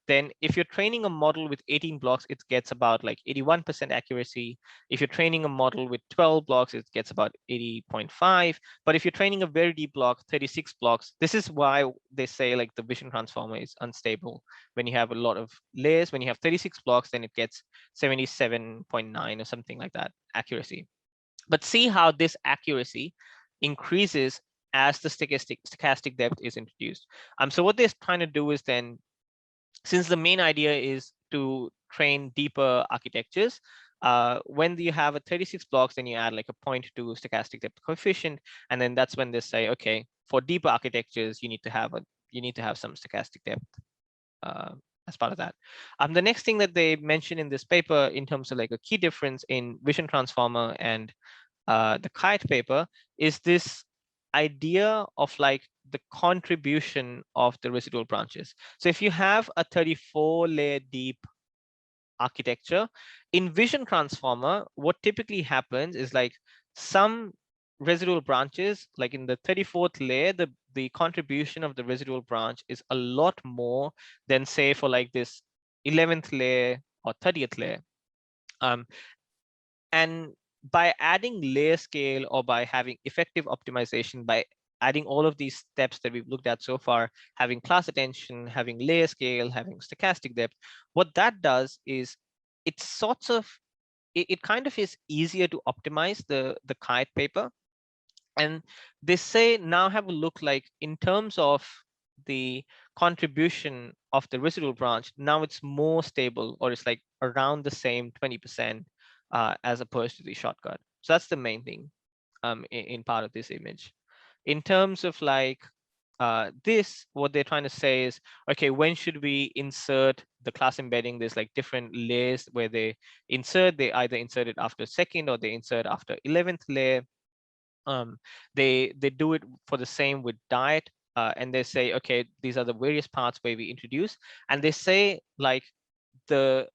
[SPEAKER 1] Then if you're training a model with 18 blocks, it gets about like 81% accuracy. If you're training a model with 12 blocks, it gets about 80.5. But if you're training a very deep block, 36 blocks, this is why they say like the vision transformer is unstable. When you have a lot of layers, when you have 36 blocks, then it gets 77.9 or something like that accuracy. But see how this accuracy increases as the stochastic depth is introduced. So what they're trying to do is then, since the main idea is to train deeper architectures, when you have a 36 blocks, then you add like a 0.2 stochastic depth coefficient, and then that's when they say, okay, for deeper architectures, you need to have some stochastic depth as part of that. The next thing that they mention in this paper, in terms of like a key difference in vision transformer and the CaiT paper, is this idea of like the contribution of the residual branches. So if you have a 34 layer deep architecture in vision transformer, what typically happens is like some residual branches, like in the 34th layer, the contribution of the residual branch is a lot more than say for like this 11th layer or 30th layer. And by adding layer scale, or by having effective optimization, by adding all of these steps that we've looked at so far, having class attention, having layer scale, having stochastic depth, what that does is it sorts of, it kind of is easier to optimize the CaiT paper. And they say now have a look like in terms of the contribution of the residual branch, now it's more stable, or it's like around the same 20% as opposed to the shortcut. So that's the main thing in part of this image. In terms of like this, what they're trying to say is, okay, when should we insert the class embedding? There's like different layers where they insert, they either insert it after second or they insert after 11th layer. They do it for the same with diet, and they say, okay, these are the various parts where we introduce, and they say like the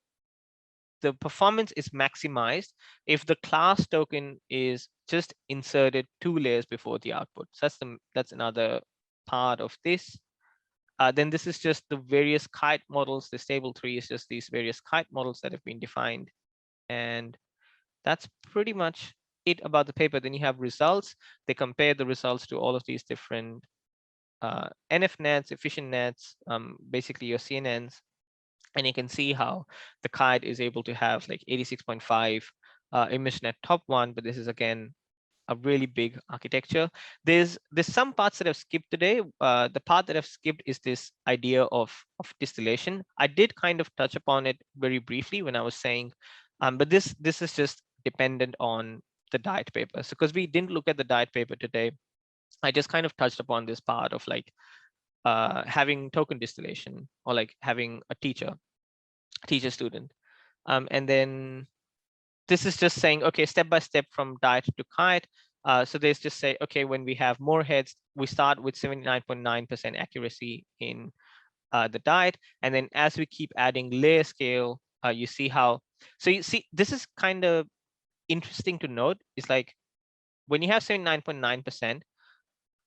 [SPEAKER 1] performance is maximized if the class token is just inserted 2 layers before the output. So that's another part of this. Then this is just the various CaiT models. This table 3 is just these various CaiT models that have been defined, and that's pretty much it about the paper. Then you have results. They compare the results to all of these different NF nets, efficient nets, basically your CNNs. And you can see how the CaiT is able to have like 86.5 ImageNet top one, but this is again a really big architecture. There's some parts that I've skipped today. The part that I've skipped is this idea of distillation. I did kind of touch upon it very briefly when I was saying, but this is just dependent on the diet paper. So because we didn't look at the diet paper today, I just kind of touched upon this part of like having token distillation, or like having a teacher student. And then this is just saying, okay, step by step from diet to CaiT. So they just say, okay, when we have more heads, we start with 79.9% accuracy in the diet. And then as we keep adding layer scale, you see how, so you see, this is kind of interesting to note. It's like when you have 79.9%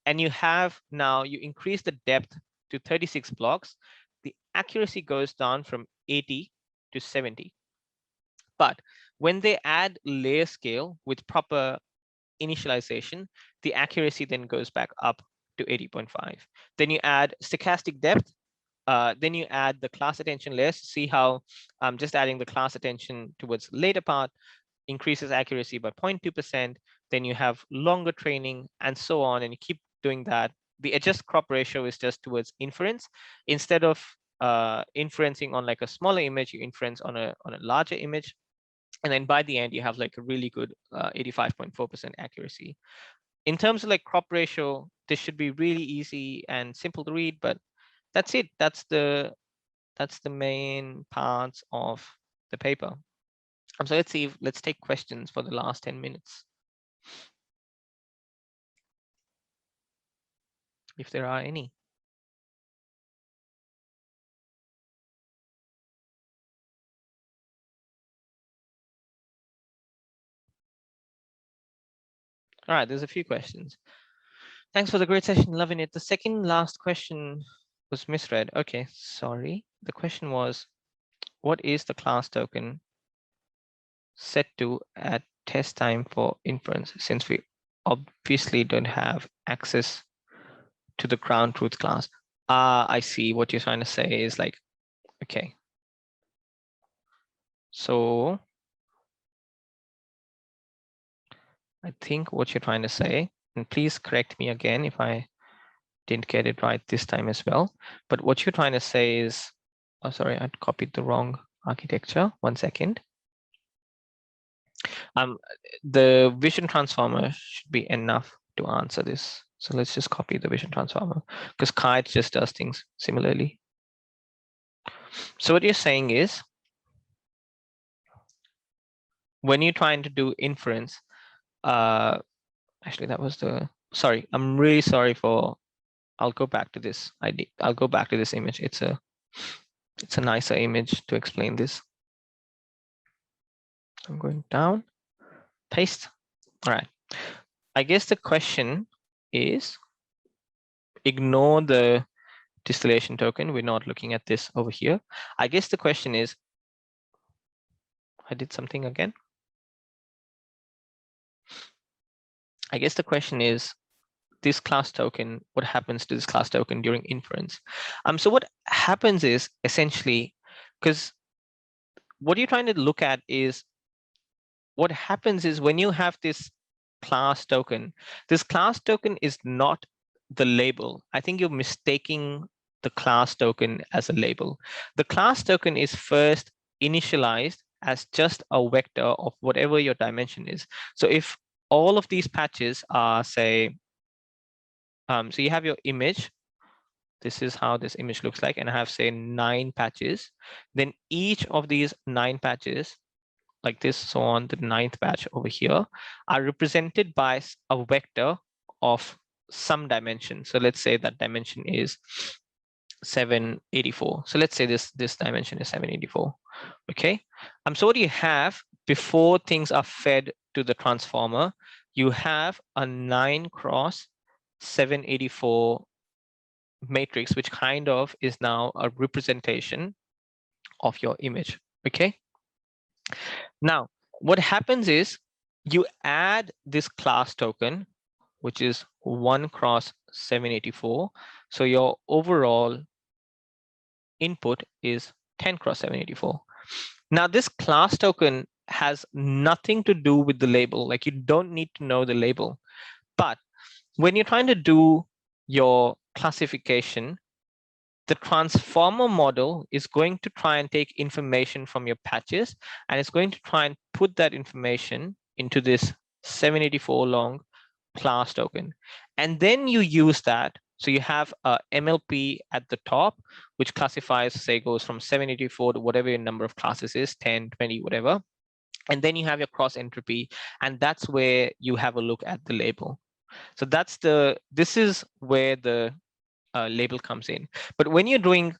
[SPEAKER 1] and you have now, you increase the depth to 36 blocks, the accuracy goes down from 80 to 70. But when they add layer scale with proper initialization, the accuracy then goes back up to 80.5. Then you add stochastic depth, then you add the class attention layers. See how just adding the class attention towards the later part increases accuracy by 0.2%. Then you have longer training and so on, and you keep doing that. The adjust crop ratio is just towards inference. Instead of inferencing on like a smaller image, you inference on a larger image. And then by the end, you have like a really good 85.4% accuracy. In terms of like crop ratio, this should be really easy and simple to read, but that's it. That's the main parts of the paper. So let's see, let's take questions for the last 10 minutes. If there are any. All right, there's a few questions. Thanks for the great session, loving it. The second last question was misread. Okay, sorry. The question was, what is the class token set to at test time for inference, since we obviously don't have access to the ground truth class? I see what you're trying to say is like, okay. So I think what you're trying to say, and please correct me again if I didn't get it right this time as well, but what you're trying to say is, oh, sorry, I copied the wrong architecture. 1 second. The vision transformer should be enough to answer this. So let's just copy the vision transformer, because CaiT just does things similarly. So what you're saying is, when you're trying to do inference, actually that was the, sorry, I'm really sorry for, I'll go back to this ID. I'll go back to this image. It's a nicer image to explain this. I'm going down, paste. All right. I guess the question is, ignore the distillation token. We're not looking at this over here. I guess the question is, I did something again. I guess the question is, this class token, what happens to this class token during inference? So what happens is essentially, because what you're trying to look at is, what happens is when you have this class token is not the label. I think you're mistaking the class token as a label. The class token is first initialized as just a vector of whatever your dimension is. So if all of these patches are, say, so you have your image, this is how this image looks like, and I have, say, 9 patches, then each of these 9 patches, like this, so on, the 9th patch over here, are represented by a vector of some dimension. So let's say that dimension is 784. So let's say this dimension is 784. Okay. So what do you have before things are fed to the transformer? You have a 9 cross 784 matrix, which kind of is now a representation of your image. Okay. Now, what happens is you add this class token, which is 1 cross 784. So your overall input is 10 cross 784. Now, this class token has nothing to do with the label. Like, you don't need to know the label. But when you're trying to do your classification, the transformer model is going to try and take information from your patches, and it's going to try and put that information into this 784 long class token. And then you use that. So you have a MLP at the top, which classifies, say, goes from 784 to whatever your number of classes is, 10, 20, whatever. And then you have your cross entropy, and that's where you have a look at the label. So this is where the label comes in. But when you're doing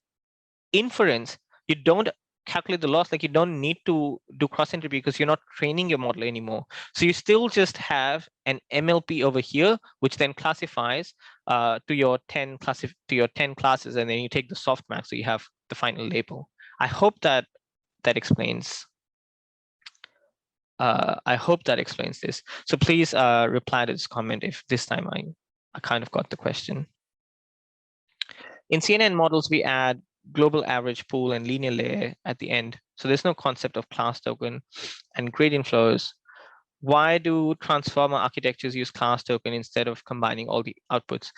[SPEAKER 1] inference, you don't calculate the loss. Like, you don't need to do cross entropy because you're not training your model anymore. So you still just have an MLP over here, which then classifies to your 10 classes, and then you take the softmax, so you have the final label. I hope that explains. I hope that explains this. So please reply to this comment if this time I kind of got the question. In CNN models, we add global average pool and linear layer at the end. So there's no concept of class token and gradient flows. Why do transformer architectures use class token instead of combining all the outputs?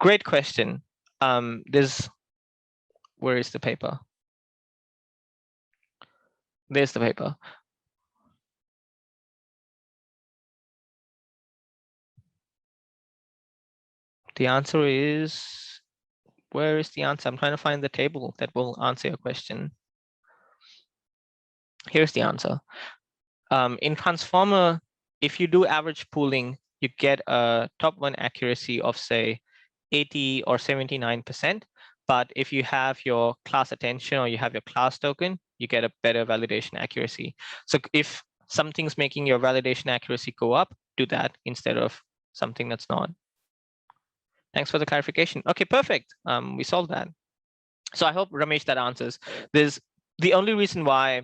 [SPEAKER 1] Great question. Where is the paper? There's the paper. The answer is, where is the answer? I'm trying to find the table that will answer your question. Here's the answer. In transformer, if you do average pooling, you get a top one accuracy of, say, 80 or 79%. But if you have your class attention or you have your class token, you get a better validation accuracy. So if something's making your validation accuracy go up, do that instead of something that's not. Thanks for the clarification. Okay, perfect. We solved that. So I hope, Ramesh, that answers. There's the only reason why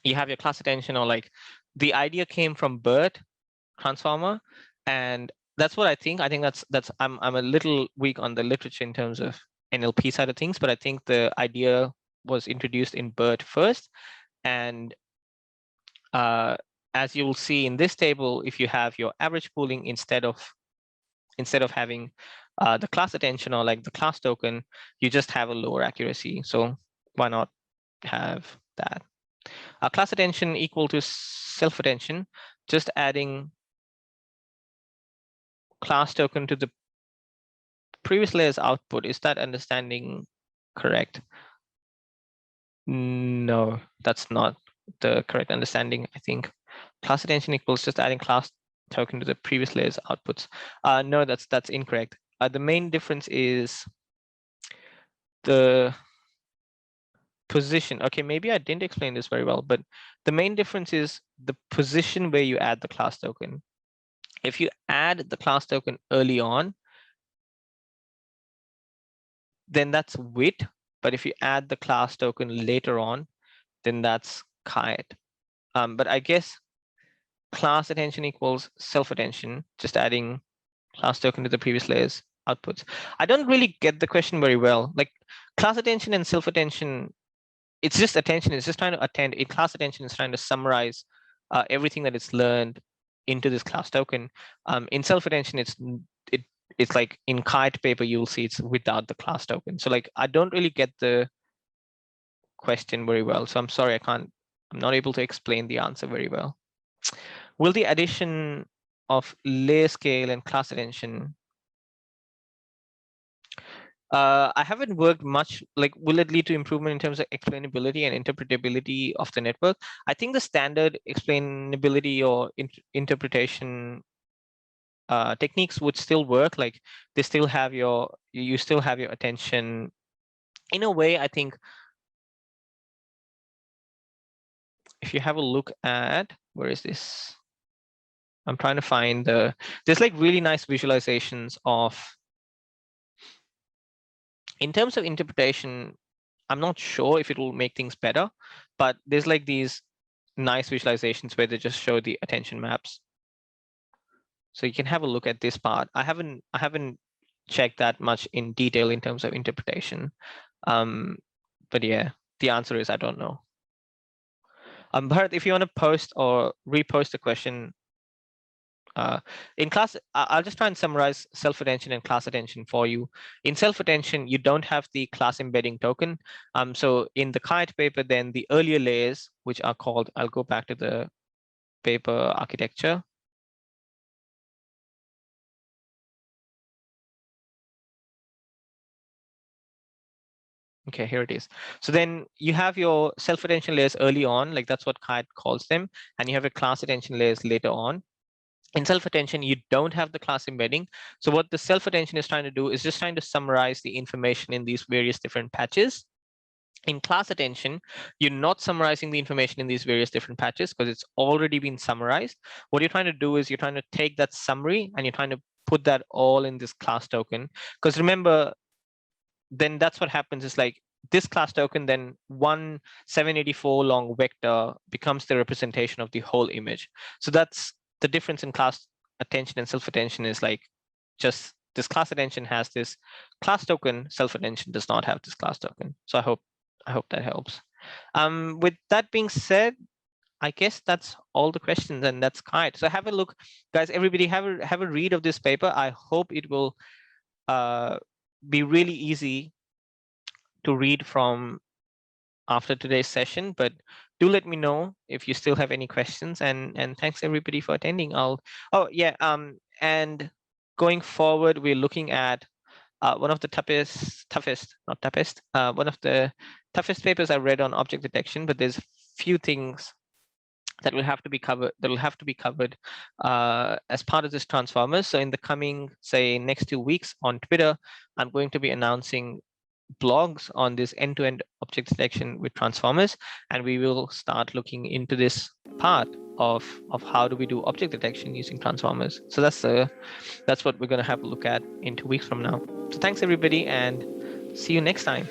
[SPEAKER 1] you have your class attention, or like the idea came from BERT transformer, and that's what I think. I think that's I'm a little weak on the literature in terms of NLP side of things, but I think the idea was introduced in BERT first. And as you'll see in this table, if you have your average pooling instead of having the class attention or like the class token, you just have a lower accuracy. So why not have that? Class attention equal to self attention, just adding class token to the previous layer's output. Is that understanding correct? No, that's not the correct understanding, I think. Class attention equals just adding class token to the previous layer's outputs. No, that's incorrect. The main difference is the position. Okay, maybe I didn't explain this very well, but the main difference is the position where you add the class token. If you add the class token early on, then that's WIT. But if you add the class token later on, then that's CaiT. But I guess class attention equals self-attention, just adding class token to the previous layer's outputs. I don't really get the question very well. Like, class attention and self-attention, it's just attention. It's just trying to attend. In class attention is trying to summarize everything that it's learned into this class token. In self-attention, it's like in CaiT paper, you'll see it's without the class token. So like, I don't really get the question very well. So I'm sorry, I'm not able to explain the answer very well. Will the addition of layer scale and class attention, I haven't worked much, like, will it lead to improvement in terms of explainability and interpretability of the network? I think the standard explainability or interpretation techniques would still work. Like, you still have your attention. In a way, I think if you have a look at, where is this? I'm trying to find there's like really nice visualizations of, in terms of interpretation, I'm not sure if it will make things better, but there's like these nice visualizations where they just show the attention maps. So you can have a look at this part. I haven't checked that much in detail in terms of interpretation. But yeah, the answer is I don't know. Bharat, if you want to post or repost a question in class, I'll just try and summarize self-attention and class attention for you. In self-attention, you don't have the class embedding token. So in the CaiT paper, then the earlier layers, which are called, I'll go back to the paper architecture. Okay, here it is. So then you have your self-attention layers early on, like that's what CaiT calls them, and you have your class attention layers later on. In self-attention, you don't have the class embedding. So what the self-attention is trying to do is just trying to summarize the information in these various different patches. In class attention, you're not summarizing the information in these various different patches because it's already been summarized. What you're trying to do is you're trying to take that summary and you're trying to put that all in this class token. Because remember, then that's what happens is like this class token, then one 784 long vector becomes the representation of the whole image. So that's the difference in class attention and self-attention is like just this class attention has this class token, self-attention does not have this class token. So I hope that helps. With that being said, I guess that's all the questions and that's CaiT. So have a look, guys, everybody have a read of this paper. I hope it will be really easy to read from after today's session, but do let me know if you still have any questions, and thanks everybody for attending. And going forward, we're looking at one of the one of the toughest papers I read on object detection, but there's a few things that will have to be covered as part of this transformers. So in the coming, say, next 2 weeks on Twitter, I'm going to be announcing blogs on this end-to-end object detection with transformers, and we will start looking into this part of how do we do object detection using transformers. So that's what we're going to have a look at in 2 weeks from now. So thanks everybody, and see you next time.